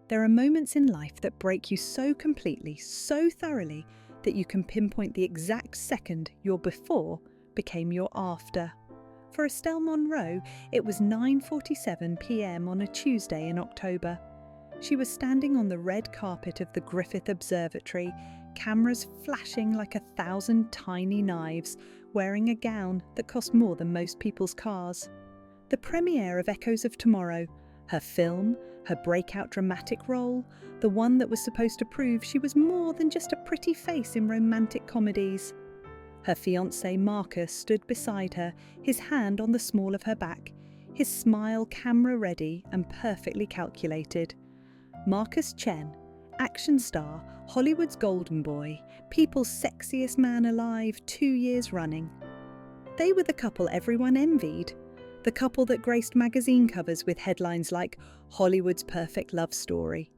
There are moments in life that break you so completely, so thoroughly, that you can pinpoint the exact second your before became your after. For Stella Monroe, it was 9:47 p.m. on a Tuesday in October. She was standing on the red carpet of the Griffith Observatory, cameras flashing like 1,000 tiny knives, wearing a gown that cost more than most people's cars. The premiere of Echoes of Tomorrow, her film, her breakout dramatic role, the one that was supposed to prove she was more than just a pretty face in romantic comedies. Her fiancé Marcus stood beside her, his hand on the small of her back, his smile camera-ready and perfectly calculated. Marcus Chen, action star, Hollywood's golden boy, people's sexiest man alive 2 years running. They were the couple everyone envied. The couple that graced magazine covers with headlines like Hollywood's perfect love story.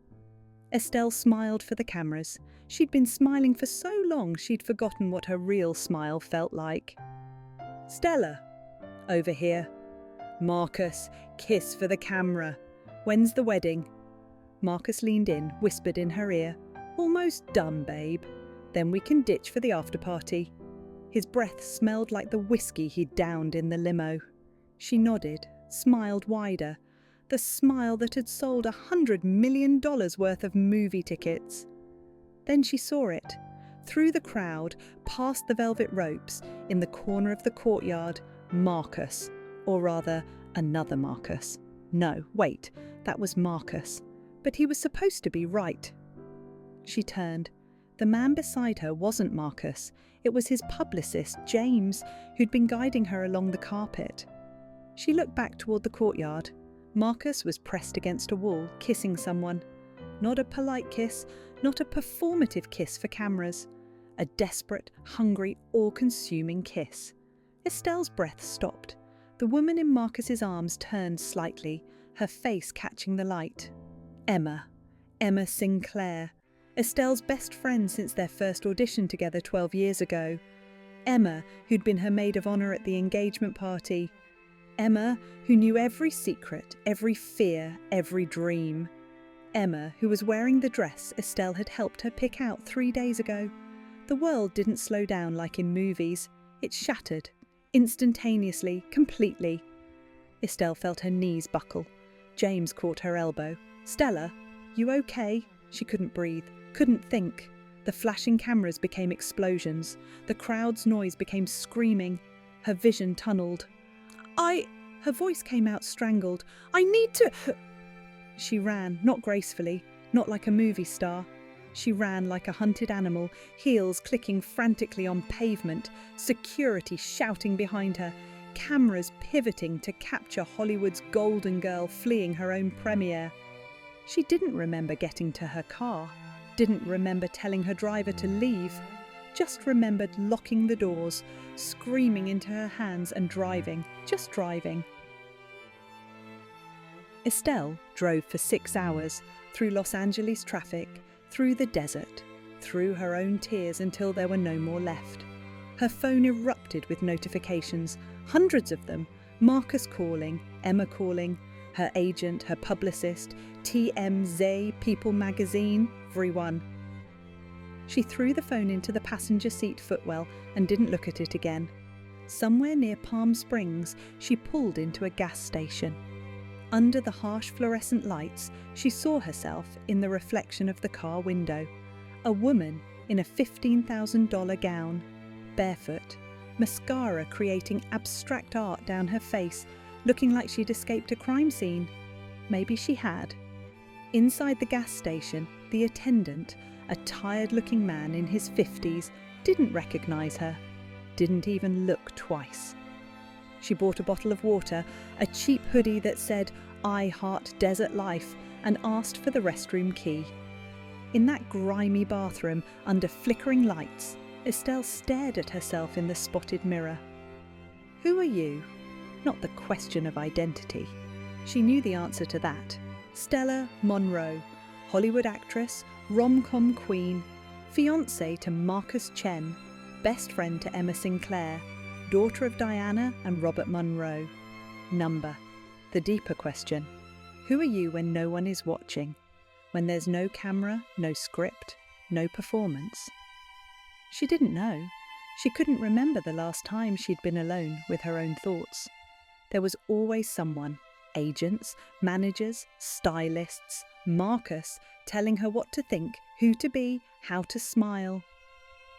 Estelle smiled for the cameras. She'd been smiling for so long she'd forgotten what her real smile felt like. Stella, over here. Marcus, kiss for the camera. When's the wedding? Marcus leaned in, whispered in her ear. Almost done, babe. Then we can ditch for the after party. His breath smelled like the whiskey he'd downed in the limo. She nodded, smiled wider, the smile that had sold $100 million worth of movie tickets. Then she saw it, through the crowd, past the velvet ropes, in the corner of the courtyard, Marcus, or rather, another Marcus. No, wait, that was Marcus, but he was supposed to be right. She turned. The man beside her wasn't Marcus, it was his publicist, James, who'd been guiding her along the carpet. She looked back toward the courtyard. Marcus was pressed against a wall, kissing someone. Not a polite kiss, not a performative kiss for cameras. A desperate, hungry, all-consuming kiss. Estelle's breath stopped. The woman in Marcus's arms turned slightly, her face catching the light. Emma Sinclair. Estelle's best friend since their first audition together 12 years ago. Emma, who'd been her maid of honour at the engagement party. Emma, who knew every secret, every fear, every dream. Emma, who was wearing the dress Estelle had helped her pick out 3 days ago. The world didn't slow down like in movies. It shattered, instantaneously, completely. Estelle felt her knees buckle. James caught her elbow. Stella, you okay? She couldn't breathe, couldn't think. The flashing cameras became explosions. The crowd's noise became screaming. Her vision tunneled. Her voice came out strangled. I need to... She ran, not gracefully, not like a movie star. She ran like a hunted animal, heels clicking frantically on pavement, security shouting behind her, cameras pivoting to capture Hollywood's golden girl fleeing her own premiere. She didn't remember getting to her car, didn't remember telling her driver to leave, just remembered locking the doors, screaming into her hands and driving, just driving. Estelle drove for 6 hours, through Los Angeles traffic, through the desert, through her own tears until there were no more left. Her phone erupted with notifications, hundreds of them, Marcus calling, Emma calling, her agent, her publicist, TMZ, People magazine, everyone. She threw the phone into the passenger seat footwell and didn't look at it again. Somewhere near Palm Springs, she pulled into a gas station. Under the harsh fluorescent lights, she saw herself in the reflection of the car window. A woman in a $15,000 gown, barefoot, mascara creating abstract art down her face, looking like she'd escaped a crime scene. Maybe she had. Inside the gas station, the attendant, a tired-looking man in his 50s, didn't recognise her, didn't even look twice. She bought a bottle of water, a cheap hoodie that said, "I heart desert life," and asked for the restroom key. In that grimy bathroom, under flickering lights, Estelle stared at herself in the spotted mirror. Who are you? Not the question of identity. She knew the answer to that. Stella Monroe, Hollywood actress, rom-com queen, fiancée to Marcus Chen, best friend to Emma Sinclair, daughter of Diana and Robert Monroe. Number. The deeper question. Who are you when no one is watching? when there's no camera, no script, no performance? She didn't know. She couldn't remember the last time she'd been alone with her own thoughts. There was always someone, agents, managers, stylists, Marcus, telling her what to think, who to be, how to smile.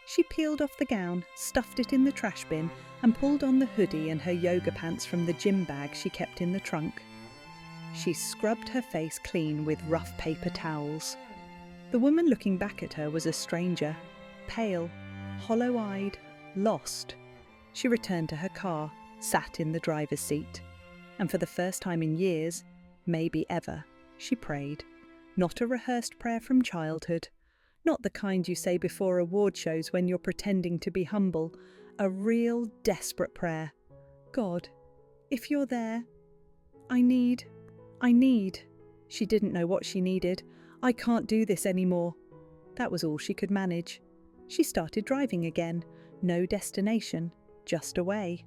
She peeled off the gown, stuffed it in the trash bin, and pulled on the hoodie and her yoga pants from the gym bag she kept in the trunk. She scrubbed her face clean with rough paper towels. The woman looking back at her was a stranger, pale, hollow-eyed, lost. She returned to her car, sat in the driver's seat, and for the first time in years, maybe ever, she prayed. Not a rehearsed prayer from childhood, not the kind you say before award shows when you're pretending to be humble, a real desperate prayer. God, if you're there, I need. She didn't know what she needed. I can't do this anymore. That was all she could manage. She started driving again. No destination, just away.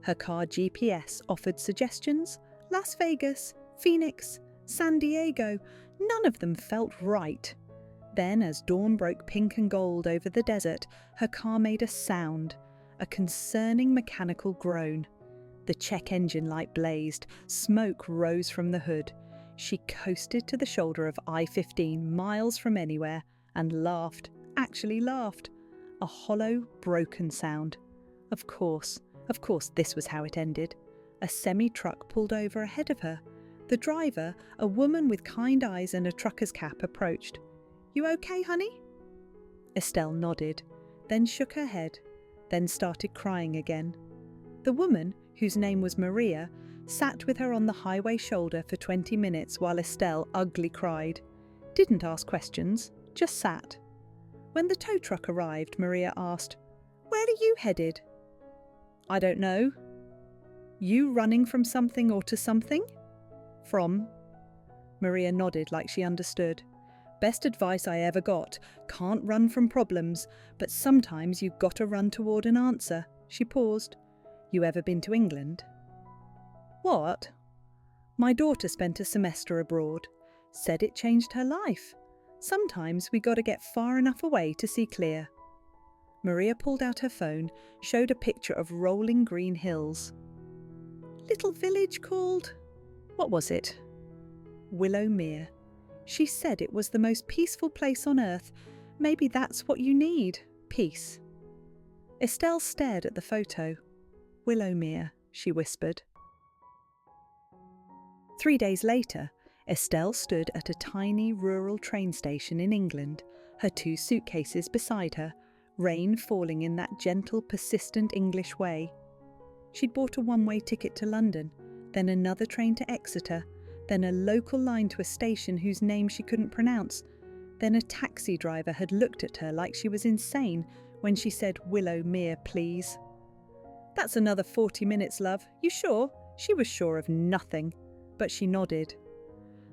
Her car GPS offered suggestions. Las Vegas, Phoenix, San Diego. None of them felt right. Then, as dawn broke pink and gold over the desert, her car made a sound, a concerning mechanical groan. The check engine light blazed, smoke rose from the hood. She coasted to the shoulder of I-15 miles from anywhere and laughed, actually laughed. A hollow, broken sound. Of course this was how it ended. A semi-truck pulled over ahead of her. The driver, a woman with kind eyes and a trucker's cap, approached. "You okay, honey?" Estelle nodded, then shook her head, then started crying again. The woman, whose name was Maria, sat with her on the highway shoulder for 20 minutes while Estelle ugly cried. Didn't ask questions, just sat. When the tow truck arrived, Maria asked, "Where are you headed?" "I don't know." "You running from something or to something?" "From." Maria nodded like she understood. "Best advice I ever got. Can't run from problems, but sometimes you've got to run toward an answer." She paused. "You ever been to England?" "What?" "My daughter spent a semester abroad. Said it changed her life. Sometimes we got to get far enough away to see clear." Maria pulled out her phone, showed a picture of rolling green hills. "Little village called..." "What was it?" "Willowmere. She said it was the most peaceful place on earth. Maybe that's what you need, peace." Estelle stared at the photo. "Willowmere," she whispered. 3 days later, Estelle stood at a tiny rural train station in England, her 2 suitcases beside her, rain falling in that gentle, persistent English way. She'd bought a one-way ticket to London, then another train to Exeter, then a local line to a station whose name she couldn't pronounce. Then a taxi driver had looked at her like she was insane when she said, "Willowmere, please." "That's another 40 minutes, love. You sure?" She was sure of nothing, but she nodded.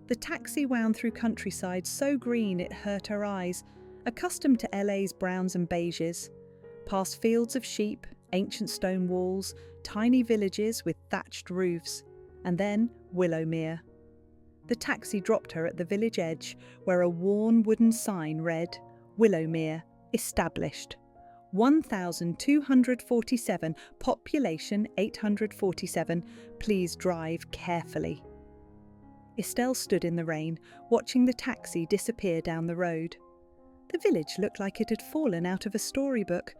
The taxi wound through countryside so green it hurt her eyes, accustomed to LA's browns and beiges, past fields of sheep, ancient stone walls, tiny villages with thatched roofs, and then Willowmere. The taxi dropped her at the village edge, where a worn wooden sign read, "Willowmere, established. 1247, population 847, please drive carefully." Estelle stood in the rain, watching the taxi disappear down the road. The village looked like it had fallen out of a storybook.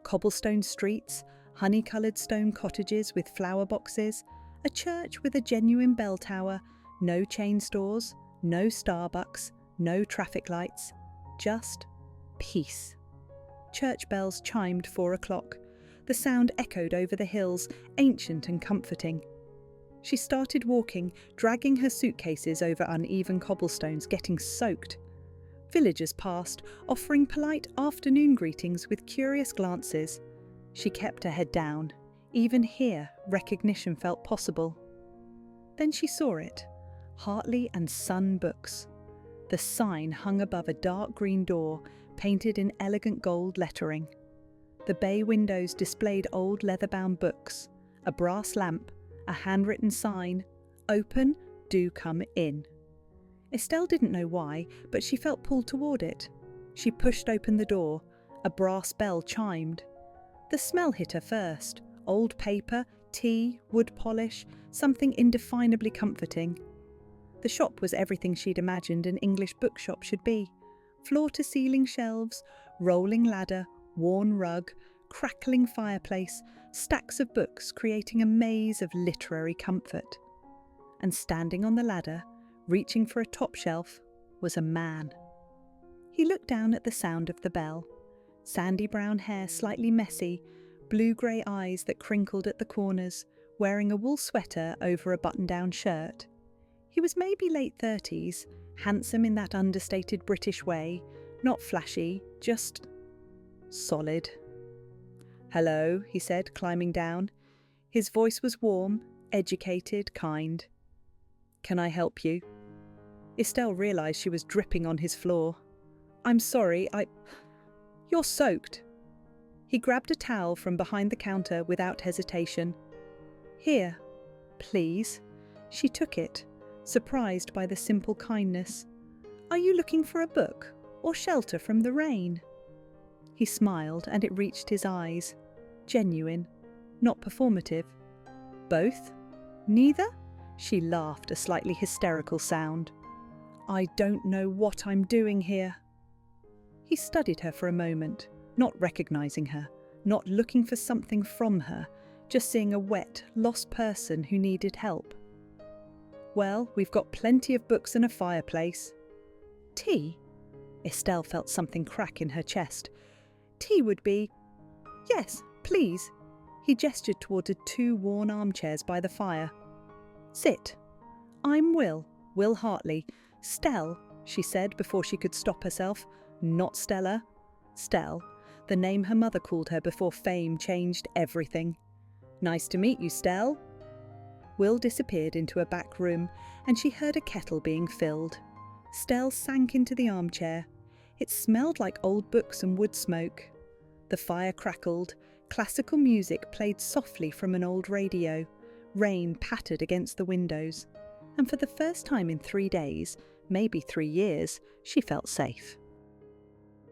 Cobblestone streets, honey-coloured stone cottages with flower boxes, a church with a genuine bell tower, no chain stores, no Starbucks, no traffic lights, just peace. Church bells chimed 4 o'clock. The sound echoed over the hills, ancient and comforting. She started walking, dragging her suitcases over uneven cobblestones, getting soaked. Villagers passed, offering polite afternoon greetings with curious glances. She kept her head down. Even here, recognition felt possible. Then she saw it. Hartley and Son Books. The sign hung above a dark green door, painted in elegant gold lettering. The bay windows displayed old leather-bound books, a brass lamp, a handwritten sign, "Open, do come in." Estelle didn't know why, but she felt pulled toward it. She pushed open the door. A brass bell chimed. The smell hit her first. Old paper, tea, wood polish, something indefinably comforting. The shop was everything she'd imagined an English bookshop should be. Floor-to-ceiling shelves, rolling ladder, worn rug, crackling fireplace, stacks of books creating a maze of literary comfort. And standing on the ladder, reaching for a top shelf, was a man. He looked down at the sound of the bell. Sandy brown hair slightly messy, blue-grey eyes that crinkled at the corners, wearing a wool sweater over a button-down shirt. He was maybe late 30s, handsome in that understated British way, not flashy, just solid. "Hello," he said, climbing down. His voice was warm, educated, kind. "Can I help you?" Estelle realised she was dripping on his floor. "I'm sorry, You're soaked." He grabbed a towel from behind the counter without hesitation. "Here, please." She took it, surprised by the simple kindness. "Are you looking for a book or shelter from the rain?" He smiled and it reached his eyes. Genuine, not performative. "Both? Neither?" She laughed, a slightly hysterical sound. "I don't know what I'm doing here." He studied her for a moment, not recognising her, not looking for something from her, just seeing a wet, lost person who needed help. "Well, we've got plenty of books and a fireplace." "Tea?" Estelle felt something crack in her chest. "Tea would be—" "Yes, please." He gestured toward 2 worn armchairs by the fire. "Sit. I'm Will Hartley. Stell," she said before she could stop herself. Not Stella. Stell, the name her mother called her before fame changed everything. "Nice to meet you, Stell." Will disappeared into a back room, and she heard a kettle being filled. Stell sank into the armchair. It smelled like old books and wood smoke. The fire crackled. Classical music played softly from an old radio. Rain pattered against the windows. And for the first time in 3 days, maybe 3 years, she felt safe.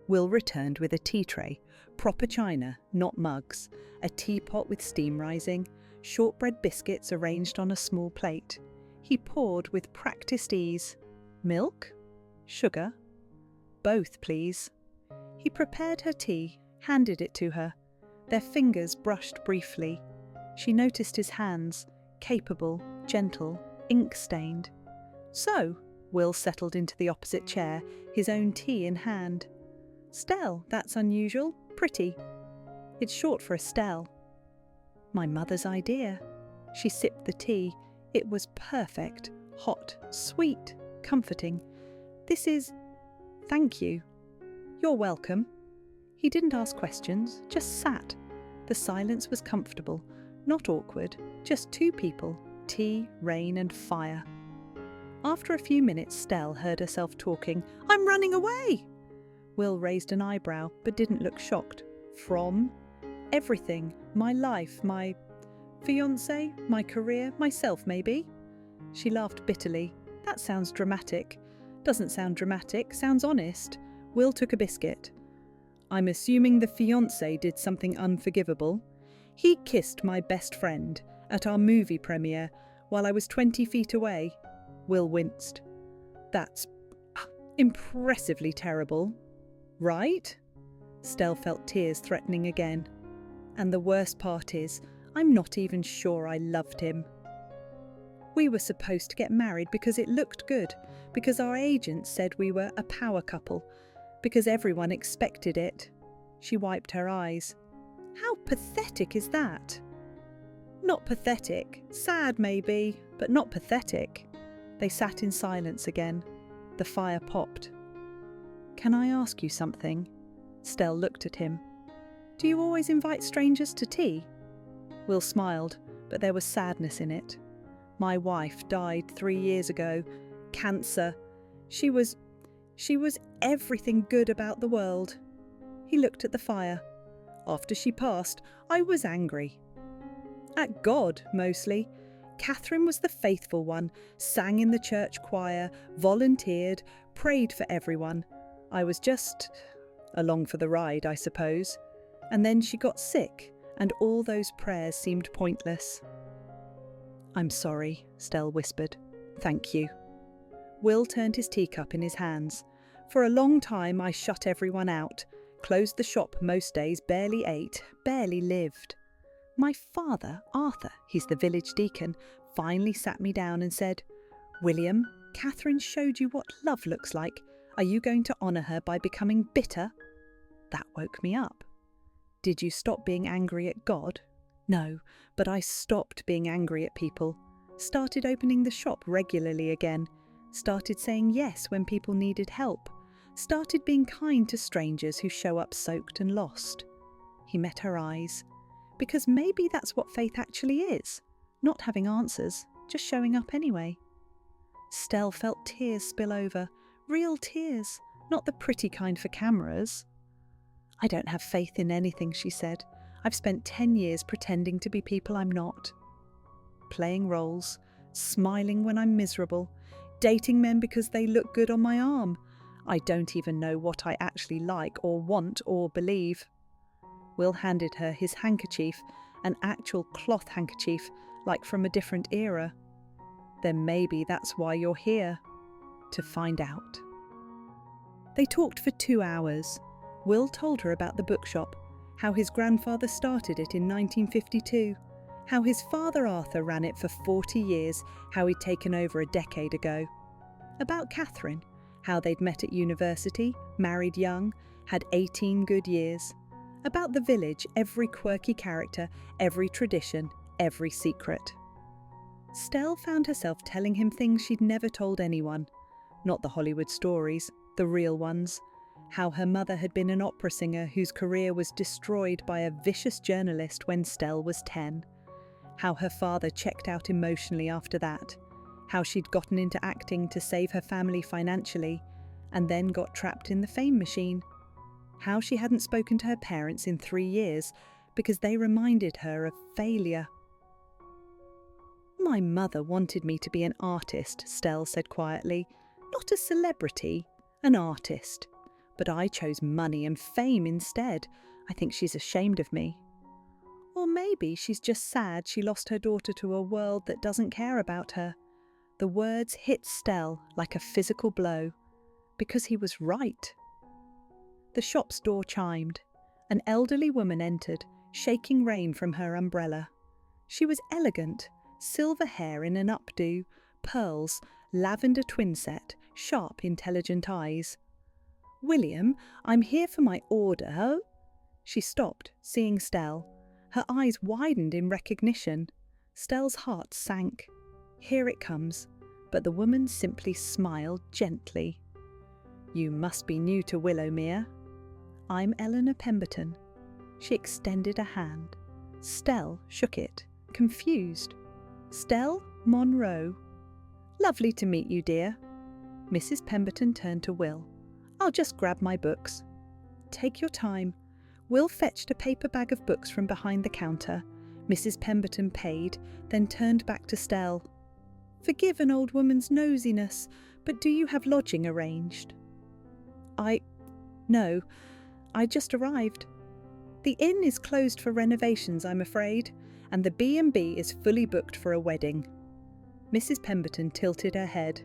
Will returned with a tea tray, proper china, not mugs, a teapot with steam rising, shortbread biscuits arranged on a small plate. He poured with practised ease. "Milk? Sugar? Both, please." He prepared her tea, handed it to her. Their fingers brushed briefly. She noticed his hands, capable, gentle, ink-stained. "So," Will settled into the opposite chair, his own tea in hand. "Stell, that's unusual. Pretty." "It's short for Estelle." "My mother's idea." She sipped the tea. It was perfect, hot, sweet, comforting. "This is—" "Thank you." "You're welcome." He didn't ask questions, just sat. The silence was comfortable, not awkward, just 2 people, tea, rain and fire. After a few minutes, Stell heard herself talking. "I'm running away!" Will raised an eyebrow, but didn't look shocked. "From?" "Everything. My life, my fiancé, my career, myself maybe." She laughed bitterly. "That sounds dramatic." "Doesn't sound dramatic, sounds honest." Will took a biscuit. "I'm assuming the fiancé did something unforgivable. He kissed my best friend at our movie premiere while I was 20 feet away." Will winced. "That's impressively terrible. Right?" Stell felt tears threatening again. "And the worst part is, I'm not even sure I loved him. We were supposed to get married because it looked good, because our agents said we were a power couple, because everyone expected it." She wiped her eyes. "How pathetic is that?" "Not pathetic. Sad maybe, but not pathetic." They sat in silence again. The fire popped. "Can I ask you something?" Stell looked at him. "Do you always invite strangers to tea?" Will smiled, but there was sadness in it. "My wife died 3 years ago. Cancer. She was everything good about the world." He looked at the fire. "After she passed, I was angry. At God, mostly. Catherine was the faithful one, sang in the church choir, volunteered, prayed for everyone. I was just along for the ride, I suppose. And then she got sick, and all those prayers seemed pointless. "I'm sorry," Stell whispered. "Thank you." Will turned his teacup in his hands. "For a long time I shut everyone out, closed the shop most days, barely ate, barely lived. My father, Arthur, he's the village deacon, finally sat me down and said, 'William, Catherine showed you what love looks like. Are you going to honour her by becoming bitter?' That woke me up. Did you stop being angry at God? No, but I stopped being angry at people, started opening the shop regularly again, started saying yes when people needed help, started being kind to strangers who show up soaked and lost." He met her eyes. Because maybe that's what faith actually is. Not having answers, just showing up anyway. Stell felt tears spill over. Real tears, not the pretty kind for cameras. "I don't have faith in anything," she said. "I've spent 10 years pretending to be people I'm not. Playing roles, smiling when I'm miserable, dating men because they look good on my arm. I don't even know what I actually like or want or believe." Will handed her his handkerchief, an actual cloth handkerchief, like from a different era. "Then maybe that's why you're here. To find out." They talked for 2 hours. Will told her about the bookshop, how his grandfather started it in 1952, how his father Arthur ran it for 40 years, how he'd taken over a decade ago. About Catherine, how they'd met at university, married young, had 18 good years. About the village, every quirky character, every tradition, every secret. Stell found herself telling him things she'd never told anyone. Not the Hollywood stories, the real ones. How her mother had been an opera singer whose career was destroyed by a vicious journalist when Stell was 10. How her father checked out emotionally after that. How she'd gotten into acting to save her family financially, and then got trapped in the fame machine. How she hadn't spoken to her parents in 3 years because they reminded her of failure. "My mother wanted me to be an artist," Stell said quietly. "Not a celebrity, an artist. But I chose money and fame instead. I think she's ashamed of me. Or maybe she's just sad she lost her daughter to a world that doesn't care about her." The words hit Stell like a physical blow, because he was right. The shop's door chimed. An elderly woman entered, shaking rain from her umbrella. She was elegant, silver hair in an updo, pearls, lavender twinset, sharp, intelligent eyes. "William, I'm here for my order." She stopped, seeing Stell. Her eyes widened in recognition. Stell's heart sank. Here it comes. But the woman simply smiled gently. "You must be new to Willowmere. I'm Eleanor Pemberton." She extended a hand. Stell shook it, confused. "Stella Monroe." "Lovely to meet you, dear." Mrs. Pemberton turned to Will. "I'll just grab my books." "Take your time." Will fetched a paper bag of books from behind the counter. Mrs. Pemberton paid, then turned back to Stell. "Forgive an old woman's nosiness, but do you have lodging arranged?" No, I just arrived. The inn is closed for renovations, I'm afraid, and the B&B is fully booked for a wedding." Mrs. Pemberton tilted her head.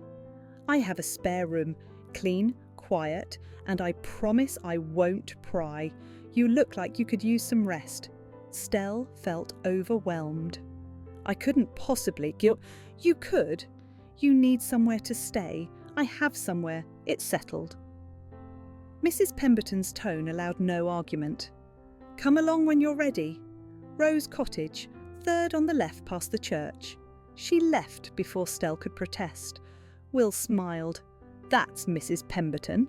"I have a spare room, clean, quiet, and I promise I won't pry. You look like you could use some rest." Stell felt overwhelmed. "I couldn't possibly You could. You need somewhere to stay. I have somewhere. It's settled." Mrs. Pemberton's tone allowed no argument. "Come along when you're ready. Rose Cottage, 3rd on the left past the church." She left before Stell could protest. Will smiled. "That's Mrs. Pemberton."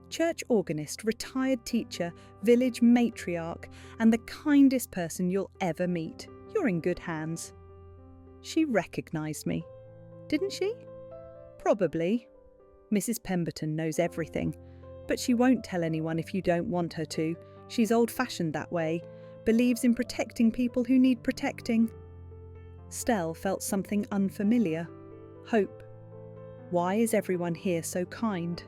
Church organist, retired teacher, village matriarch, and the kindest person you'll ever meet. You're in good hands. She recognised me. Didn't she? Probably. Mrs. Pemberton knows everything, but she won't tell anyone if you don't want her to. She's old-fashioned that way, believes in protecting people who need protecting. Stell felt something unfamiliar. Hope. Why is everyone here so kind?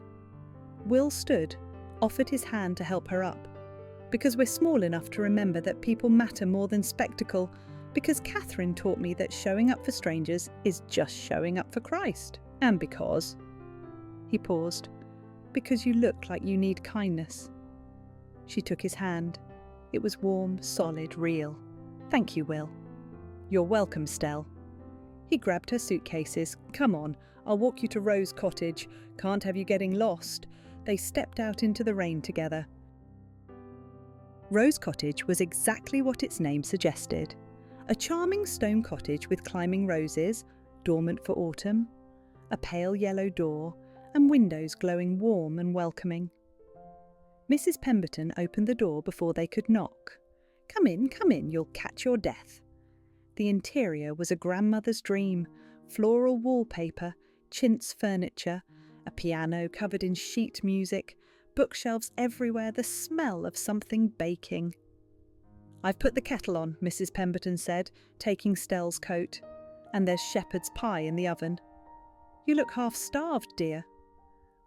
Will stood, offered his hand to help her up. Because we're small enough to remember that people matter more than spectacle, because Catherine taught me that showing up for strangers is just showing up for Christ, and because... He paused. Because you look like you need kindness. She took his hand. It was warm, solid, real. Thank you, Will. You're welcome, Stell. He grabbed her suitcases. Come on, I'll walk you to Rose Cottage. Can't have you getting lost. They stepped out into the rain together. Rose Cottage was exactly what its name suggested. A charming stone cottage with climbing roses, dormant for autumn, a pale yellow door, and windows glowing warm and welcoming. Mrs. Pemberton opened the door before they could knock. Come in, you'll catch your death. The interior was a grandmother's dream, floral wallpaper, chintz furniture, a piano covered in sheet music, bookshelves everywhere, the smell of something baking. I've put the kettle on, Mrs. Pemberton said, taking Stell's coat. And there's shepherd's pie in the oven. You look half-starved, dear.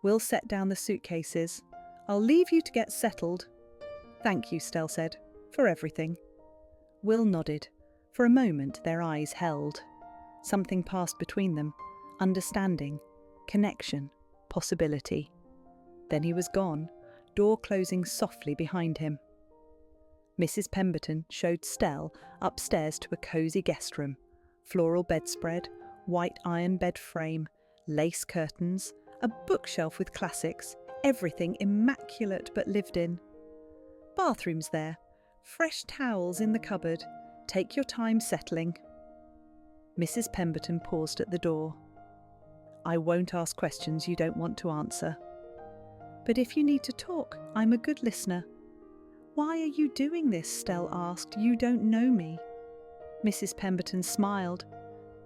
Will set down the suitcases. I'll leave you to get settled. Thank you, Stell said, for everything. Will nodded. For a moment their eyes held. Something passed between them. Understanding, connection, possibility. Then he was gone, door closing softly behind him. Mrs. Pemberton showed Stell upstairs to a cosy guest room. Floral bedspread, white iron bed frame, lace curtains, a bookshelf with classics, everything immaculate but lived in. Bathrooms there, fresh towels in the cupboard. Take your time settling. Mrs. Pemberton paused at the door. I won't ask questions you don't want to answer. But if you need to talk, I'm a good listener. Why are you doing this? Stell asked. You don't know me. Mrs. Pemberton smiled.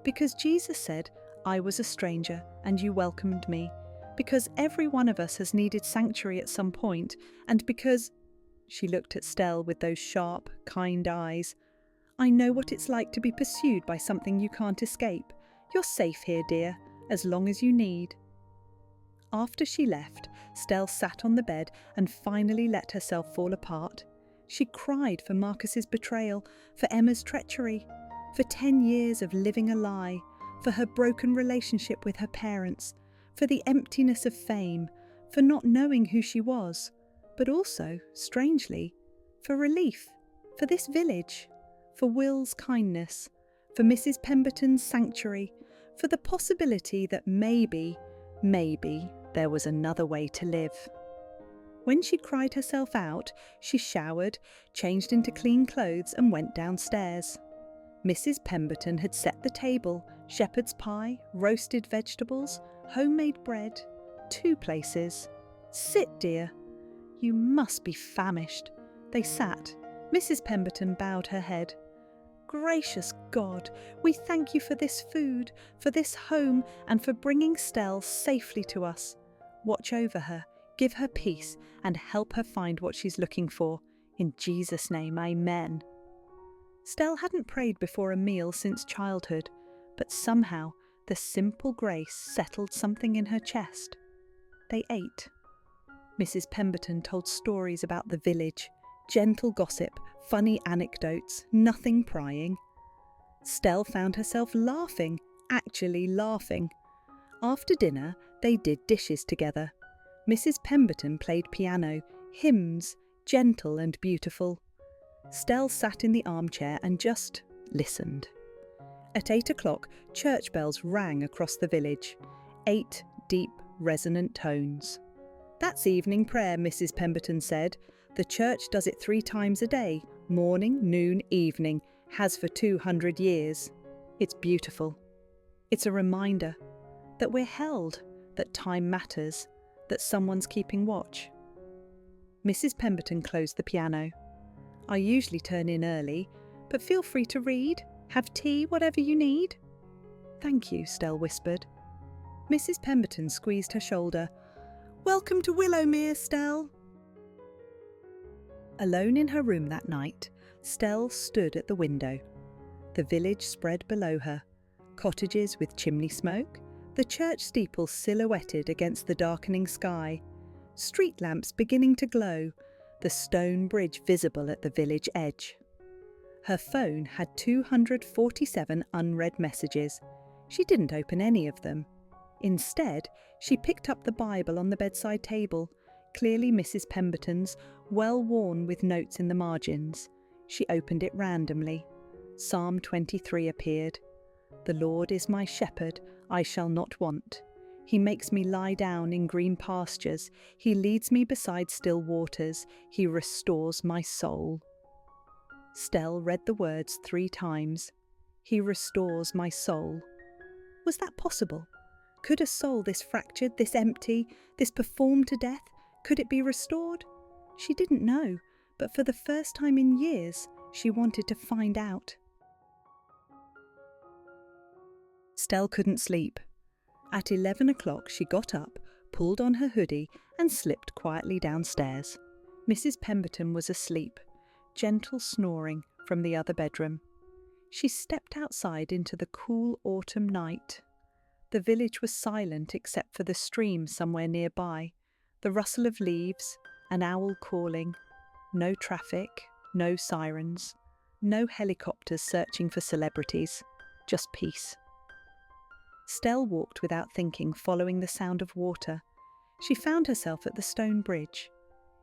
Because Jesus said, I was a stranger and you welcomed me. Because every one of us has needed sanctuary at some point, and because... She looked at Stell with those sharp, kind eyes. I know what it's like to be pursued by something you can't escape. You're safe here, dear, as long as you need. After she left, Stell sat on the bed and finally let herself fall apart. She cried for Marcus's betrayal, for Emma's treachery, for 10 years of living a lie, for her broken relationship with her parents, for the emptiness of fame, for not knowing who she was, but also, strangely, for relief, for this village, for Will's kindness, for Mrs. Pemberton's sanctuary, for the possibility that maybe, there was another way to live. When she cried herself out, she showered, changed into clean clothes and went downstairs. Mrs. Pemberton had set the table, shepherd's pie, roasted vegetables, homemade bread, 2 places. Sit, dear. You must be famished. They sat. Mrs. Pemberton bowed her head. Gracious God, we thank you for this food, for this home, and for bringing Stell safely to us. Watch over her, give her peace, and help her find what she's looking for. In Jesus' name, amen. Stell hadn't prayed before a meal since childhood, but somehow the simple grace settled something in her chest. They ate. Mrs. Pemberton told stories about the village, gentle gossip, funny anecdotes, nothing prying. Stell found herself laughing, actually laughing. After dinner, they did dishes together. Mrs. Pemberton played piano, hymns, gentle and beautiful. Stell sat in the armchair and just listened. At 8 o'clock, church bells rang across the village. 8 deep, resonant tones. That's evening prayer, Mrs. Pemberton said. The church does it 3 times a day, morning, noon, evening, has for 200 years. It's beautiful. It's a reminder that we're held, that time matters, that someone's keeping watch. Mrs. Pemberton closed the piano. I usually turn in early, but feel free to read, have tea, whatever you need. Thank you, Stell whispered. Mrs. Pemberton squeezed her shoulder. Welcome to Willowmere, Stell. Alone in her room that night, Stell stood at the window. The village spread below her, cottages with chimney smoke, the church steeple silhouetted against the darkening sky, street lamps beginning to glow, the stone bridge visible at the village edge. Her phone had 247 unread messages. She didn't open any of them. Instead, she picked up the Bible on the bedside table, clearly Mrs. Pemberton's, well worn with notes in the margins. She opened it randomly. Psalm 23 appeared. "The Lord is my shepherd, I shall not want. He makes me lie down in green pastures. He leads me beside still waters. He restores my soul." Stell read the words 3 times. He restores my soul. Was that possible? Could a soul this fractured, this empty, this performed to death, could it be restored? She didn't know, but for the first time in years, she wanted to find out. Stell couldn't sleep. At 11 o'clock she got up, pulled on her hoodie and slipped quietly downstairs. Mrs. Pemberton was asleep, gentle snoring from the other bedroom. She stepped outside into the cool autumn night. The village was silent except for the stream somewhere nearby, the rustle of leaves, an owl calling. No traffic, no sirens, no helicopters searching for celebrities, just peace. Stell walked without thinking, following the sound of water. She found herself at the stone bridge.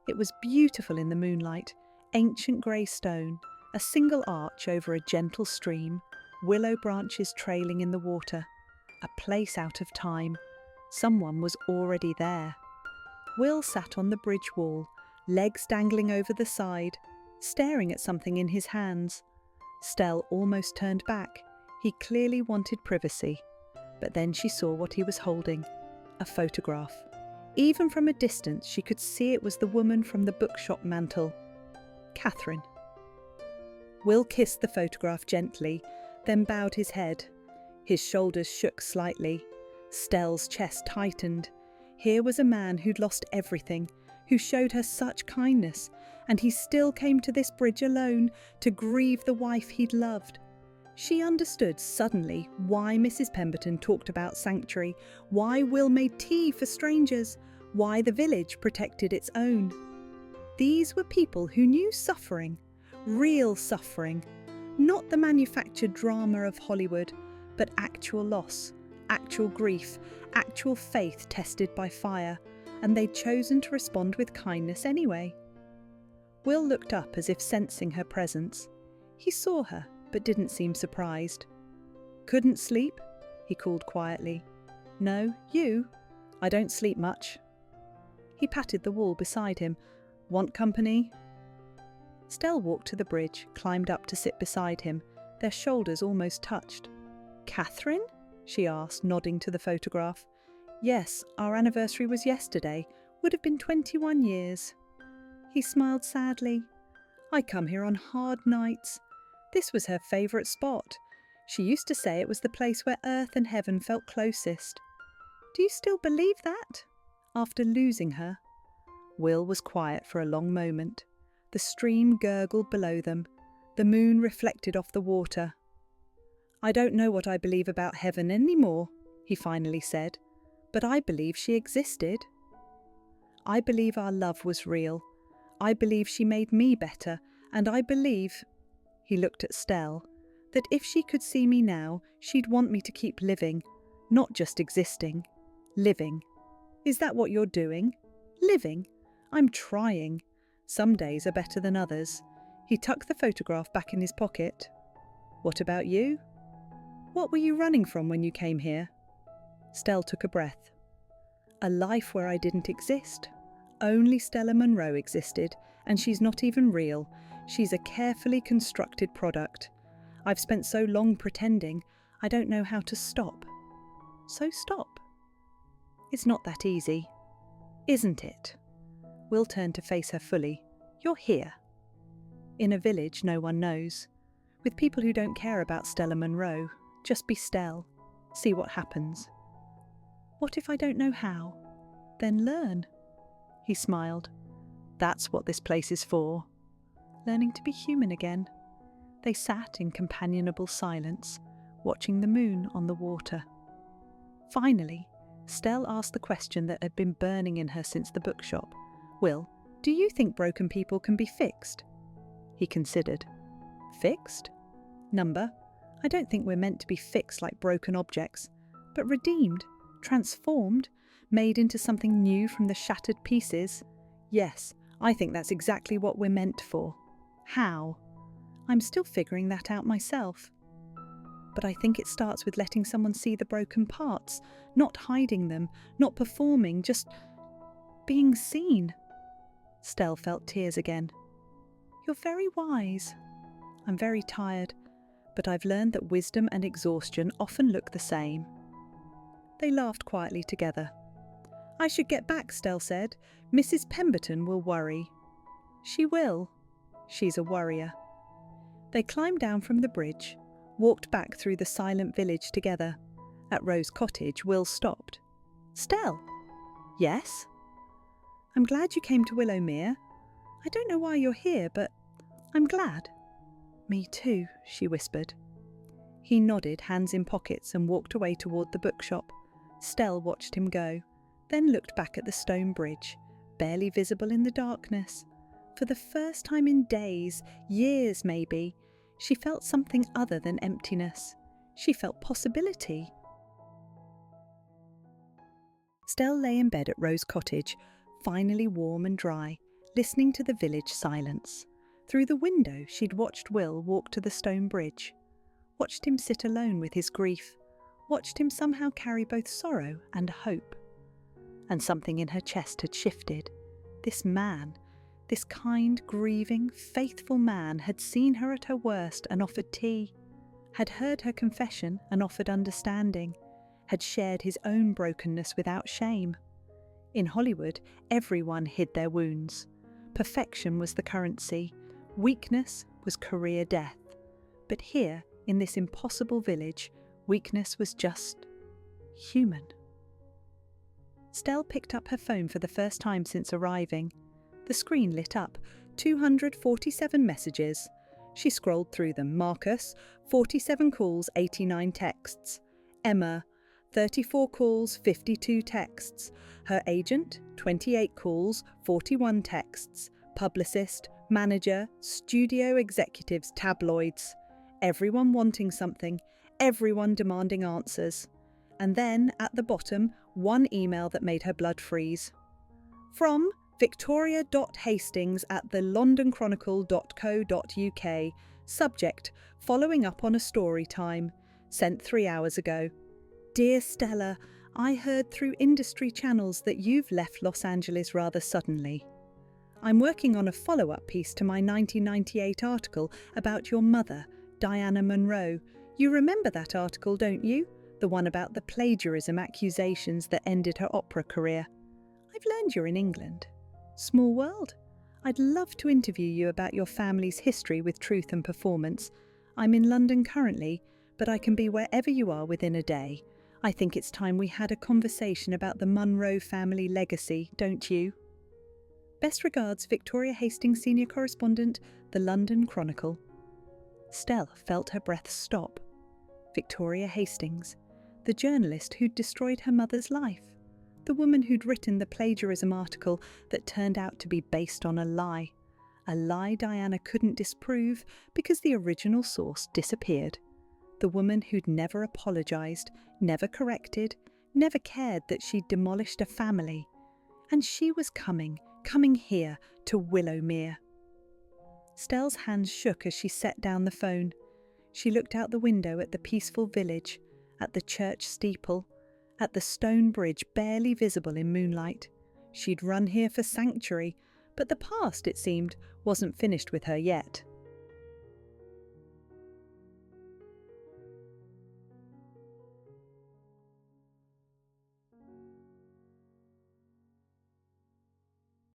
It was beautiful in the moonlight, ancient grey stone, a single arch over a gentle stream, willow branches trailing in the water. A place out of time. Someone was already there. Will sat on the bridge wall, legs dangling over the side, staring at something in his hands. Stell almost turned back. He clearly wanted privacy. But then she saw what he was holding, a photograph. Even from a distance she could see it was the woman from the bookshop mantel, Catherine. Will kissed the photograph gently, then bowed his head. His shoulders shook slightly. Stell's chest tightened. Here was a man who'd lost everything, who showed her such kindness, and he still came to this bridge alone to grieve the wife he'd loved. She understood suddenly why Mrs. Pemberton talked about sanctuary, why Will made tea for strangers, why the village protected its own. These were people who knew suffering, real suffering, not the manufactured drama of Hollywood, but actual loss, actual grief, actual faith tested by fire, and they'd chosen to respond with kindness anyway. Will looked up as if sensing her presence. He saw her, but didn't seem surprised. "Couldn't sleep?" he called quietly. "No, you? I don't sleep much." He patted the wall beside him. "Want company?" Stell walked to the bridge, climbed up to sit beside him. Their shoulders almost touched. "Catherine?" she asked, nodding to the photograph. "Yes, our anniversary was yesterday. Would have been 21 years. He smiled sadly. "I come here on hard nights. This was her favourite spot. She used to say it was the place where earth and heaven felt closest. Do you still believe that? After losing her?" Will was quiet for a long moment. The stream gurgled below them. The moon reflected off the water. "I don't know what I believe about heaven anymore," he finally said, "but I believe she existed. I believe our love was real. I believe she made me better, and I believe," he looked at Stell, "that if she could see me now, she'd want me to keep living, not just existing. Living. Is that what you're doing? Living? I'm trying. Some days are better than others." He tucked the photograph back in his pocket. "What about you? What were you running from when you came here?" Stell took a breath. "A life where I didn't exist. Only Stella Monroe existed, and she's not even real. She's a carefully constructed product. I've spent so long pretending, I don't know how to stop. So stop. It's not that easy, isn't it?" Will turned to face her fully. "You're here. In a village no one knows. With people who don't care about Stella Monroe. Just be Stell. See what happens." "What if I don't know how?" "Then learn." He smiled. "That's what this place is for. Learning to be human again. They sat in companionable silence, watching the moon on the water. Finally, Stell asked the question that had been burning in her since the bookshop. "Will, do you think broken people can be fixed?" He considered. "Fixed? Number, I don't think we're meant to be fixed like broken objects, but redeemed, transformed, made into something new from the shattered pieces. Yes, I think that's exactly what we're meant for. How? I'm still figuring that out myself. But I think it starts with letting someone see the broken parts, not hiding them, not performing, just being seen." Stell felt tears again. "You're very wise. I'm very tired, but I've learned that wisdom and exhaustion often look the same." They laughed quietly together. "I should get back," Stell said. "Mrs. Pemberton will worry." "She will. She's a worrier." They climbed down from the bridge, walked back through the silent village together. At Rose Cottage, Will stopped. "Stell." "Yes?" "I'm glad you came to Willowmere. I don't know why you're here, but I'm glad." "Me too," she whispered. He nodded, hands in pockets, and walked away toward the bookshop. Stell watched him go, then looked back at the stone bridge, barely visible in the darkness. For the first time in days, years maybe, she felt something other than emptiness. She felt possibility. Stell lay in bed at Rose Cottage, finally warm and dry, listening to the village silence. Through the window she'd watched Will walk to the stone bridge, watched him sit alone with his grief, watched him somehow carry both sorrow and hope. And something in her chest had shifted. This man, this kind, grieving, faithful man had seen her at her worst and offered tea, had heard her confession and offered understanding, had shared his own brokenness without shame. In Hollywood, everyone hid their wounds. Perfection was the currency. Weakness was career death. But here, in this impossible village, weakness was just human. Stell picked up her phone for the first time since arriving. The screen lit up, 247 messages. She scrolled through them. Marcus, 47 calls, 89 texts. Emma, 34 calls, 52 texts. Her agent, 28 calls, 41 texts. Publicist, manager, studio executives, tabloids. Everyone wanting something, everyone demanding answers. And then, at the bottom, one email that made her blood freeze. From victoria.hastings@thelondonchronicle.co.uk. Subject, following up on a story time. Sent 3 hours ago. Dear Stella, I heard through industry channels that you've left Los Angeles rather suddenly. I'm working on a follow-up piece to my 1998 article about your mother, Diana Monroe. You remember that article, don't you? The one about the plagiarism accusations that ended her opera career. I've learned you're in England. Small world. I'd love to interview you about your family's history with truth and performance. I'm in London currently, but I can be wherever you are within a day. I think it's time we had a conversation about the Monroe family legacy, don't you? Best regards, Victoria Hastings, Senior Correspondent, The London Chronicle. Stella felt her breath stop. Victoria Hastings, the journalist who'd destroyed her mother's life. The woman who'd written the plagiarism article that turned out to be based on a lie Diana couldn't disprove because the original source disappeared. The woman who'd never apologised, never corrected, never cared that she'd demolished a family. And she was coming here to Willowmere. Stell's hands shook as she set down the phone. She looked out the window at the peaceful village, at the church steeple, at the stone bridge barely visible in moonlight. She'd run here for sanctuary, but the past, it seemed, wasn't finished with her yet.